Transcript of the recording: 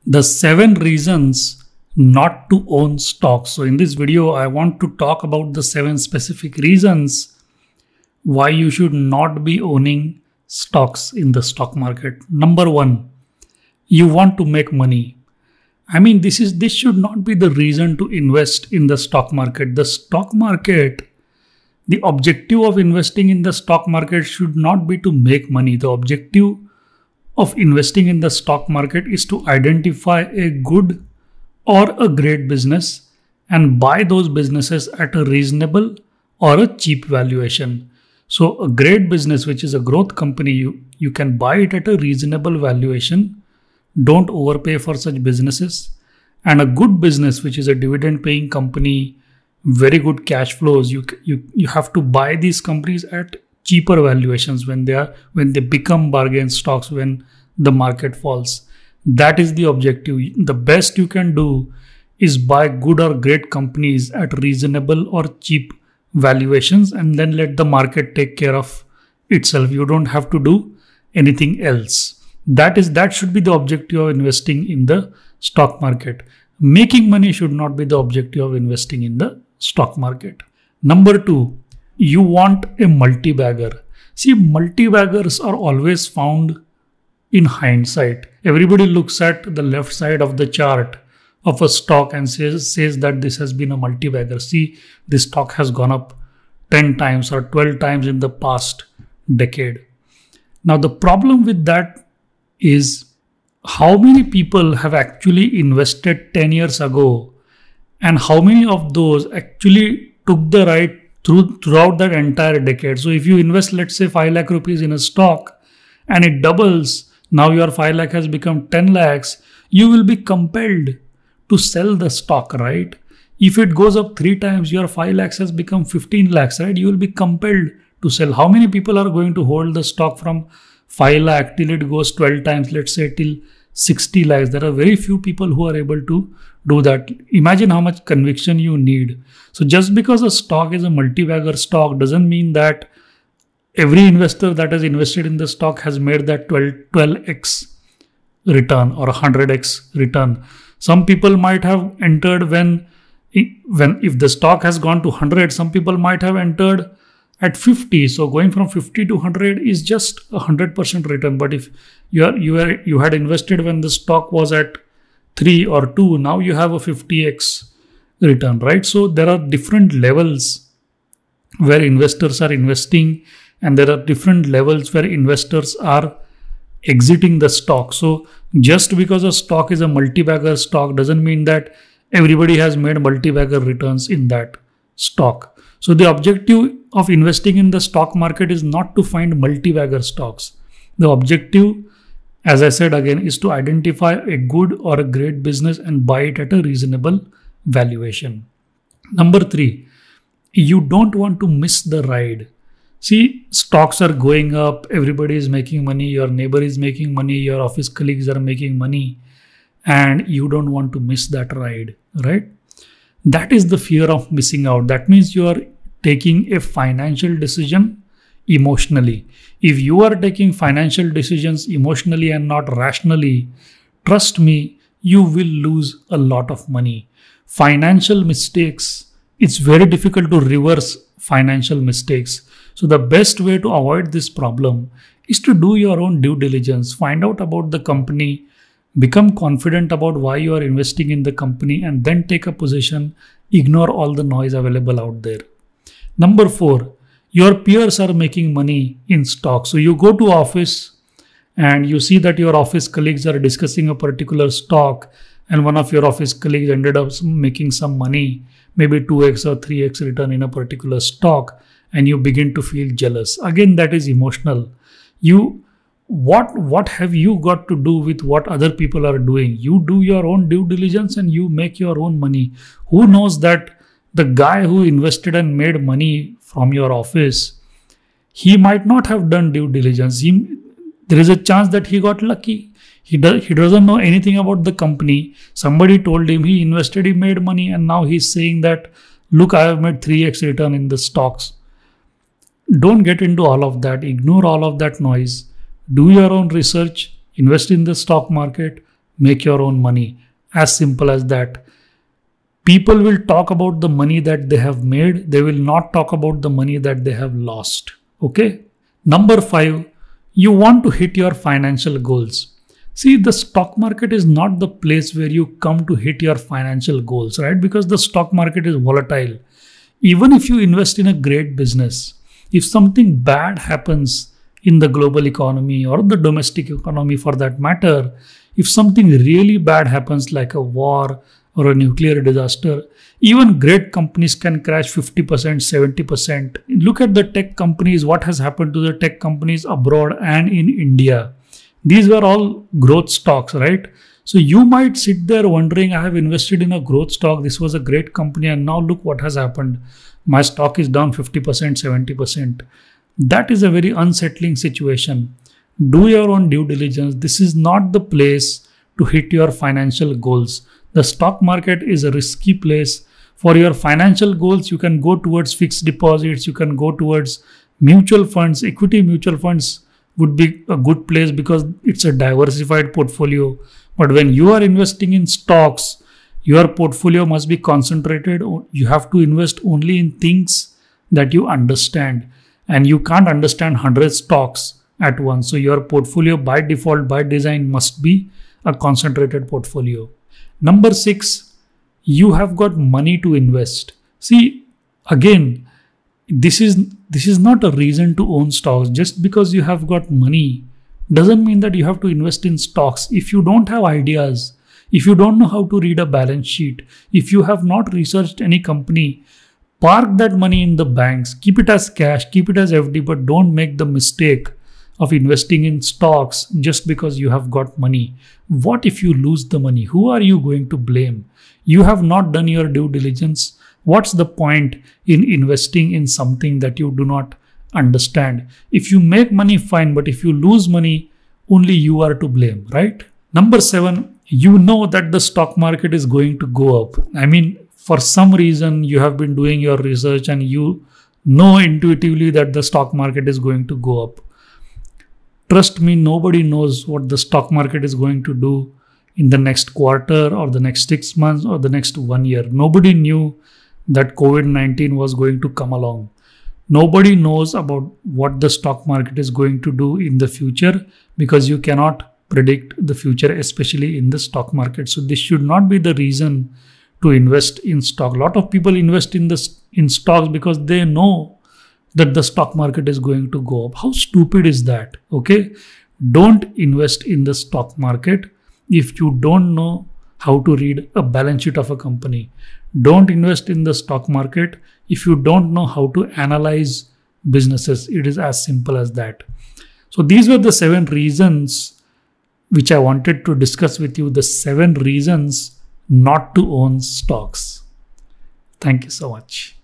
The 7 reasons not to own stocks. So in this video, I want to talk about the 7 specific reasons why you should not be owning stocks in the stock market. Number 1, you want to make money. I mean, this should not be the reason to invest in the stock market. The stock market, the objective of investing in the stock market should not be to make money. The objective of investing in the stock market is to identify a good or a great business and buy those businesses at a reasonable or a cheap valuation. So a great business, which is a growth company, you can buy it at a reasonable valuation. Don't overpay for such businesses. And a good business, which is a dividend paying company, very good cash flows, you have to buy these companies at cheaper valuations when they become bargain stocks when the market falls. That is the objective. The best you can do is buy good or great companies at reasonable or cheap valuations and then let the market take care of itself. You don't have to do anything else. That should be the objective of investing in the stock market. Making money should not be the objective of investing in the stock market. Number 2, you want a multibagger. See, multibaggers are always found in hindsight. Everybody looks at the left side of the chart of a stock and says that this has been a multibagger. See, this stock has gone up 10 times or 12 times in the past decade. Now, the problem with that is how many people have actually invested 10 years ago and how many of those actually took the ride throughout that entire decade. So if you invest, let's say 5 lakh rupees in a stock and it doubles, now your 5 lakh has become 10 lakhs, you will be compelled to sell the stock, right? If it goes up 3 times, your 5 lakhs has become 15 lakhs, right? You will be compelled to sell. How many people are going to hold the stock from 5 lakh till it goes 12 times, let's say till 60 lakhs? There are very few people who are able to do that. Imagine how much conviction you need. So just because a stock is a multi-bagger stock doesn't mean that every investor that has invested in the stock has made that 12x return or 100x return. Some people might have entered if the stock has gone to 100, some people might have entered at 50. So going from 50 to 100 is just 100% return. But if you had invested when the stock was at 3 or 2, now you have a 50x return, right? So there are different levels where investors are investing and there are different levels where investors are exiting the stock. So just because a stock is a multi-bagger stock doesn't mean that everybody has made multi-bagger returns in that stock. So the objective of investing in the stock market is not to find multi-bagger stocks. The objective, as I said again, is to identify a good or a great business and buy it at a reasonable valuation. Number 3, you don't want to miss the ride. See, stocks are going up, everybody is making money, your neighbor is making money, your office colleagues are making money, and you don't want to miss that ride, right? That is the fear of missing out. That means you are taking a financial decision emotionally. If you are taking financial decisions emotionally and not rationally, trust me, you will lose a lot of money. Financial mistakes, it's very difficult to reverse financial mistakes. So the best way to avoid this problem is to do your own due diligence, find out about the company, become confident about why you are investing in the company, and then take a position. Ignore all the noise available out there. Number 4, your peers are making money in stocks. So you go to office and you see that your office colleagues are discussing a particular stock and one of your office colleagues ended up making some money, maybe 2x or 3x return in a particular stock, and you begin to feel jealous. Again, that is emotional. What have you got to do with what other people are doing? You do your own due diligence and you make your own money. Who knows that the guy who invested and made money from your office, he might not have done due diligence. There is a chance that he got lucky. He doesn't know anything about the company. Somebody told him, he invested, he made money, and now he's saying that, look, I have made 3x return in the stocks. Don't get into all of that. Ignore all of that noise. Do your own research, invest in the stock market, make your own money. As simple as that. People will talk about the money that they have made. They will not talk about the money that they have lost. Okay. Number 5, you want to hit your financial goals. See, the stock market is not the place where you come to hit your financial goals, right? Because the stock market is volatile. Even if you invest in a great business, if something bad happens in the global economy or the domestic economy for that matter, if something really bad happens like a war or a nuclear disaster, even great companies can crash 50%, 70%. Look at the tech companies, what has happened to the tech companies abroad and in India. These were all growth stocks, right? So you might sit there wondering, I have invested in a growth stock. This was a great company and now look what has happened. My stock is down 50%, 70%. That is a very unsettling situation. Do your own due diligence. This is not the place to hit your financial goals. The stock market is a risky place. For your financial goals, you can go towards fixed deposits. You can go towards mutual funds. Equity mutual funds would be a good place because it's a diversified portfolio. But when you are investing in stocks, your portfolio must be concentrated. You have to invest only in things that you understand. And you can't understand 100 stocks at once. So your portfolio by default, by design, must be a concentrated portfolio. Number 6, you have got money to invest. See, again, this is not a reason to own stocks. Just because you have got money doesn't mean that you have to invest in stocks. If you don't have ideas, if you don't know how to read a balance sheet, if you have not researched any company, park that money in the banks, keep it as cash, keep it as FD, but don't make the mistake of investing in stocks just because you have got money. What if you lose the money? Who are you going to blame? You have not done your due diligence. What's the point in investing in something that you do not understand? If you make money, fine, but if you lose money, only you are to blame, right? Number 7, you know that the stock market is going to go up. I mean, for some reason, you have been doing your research and you know intuitively that the stock market is going to go up. Trust me, nobody knows what the stock market is going to do in the next quarter or the next 6 months or the next 1 year. Nobody knew that COVID-19 was going to come along. Nobody knows about what the stock market is going to do in the future because you cannot predict the future, especially in the stock market. So this should not be the reason to invest in stock. A lot of people invest in stocks because they know that the stock market is going to go up. How stupid is that? Okay, don't invest in the stock market if you don't know how to read a balance sheet of a company. Don't invest in the stock market if you don't know how to analyze businesses. It is as simple as that. So these were the 7 reasons which I wanted to discuss with you, the 7 reasons not to own stocks. Thank you so much.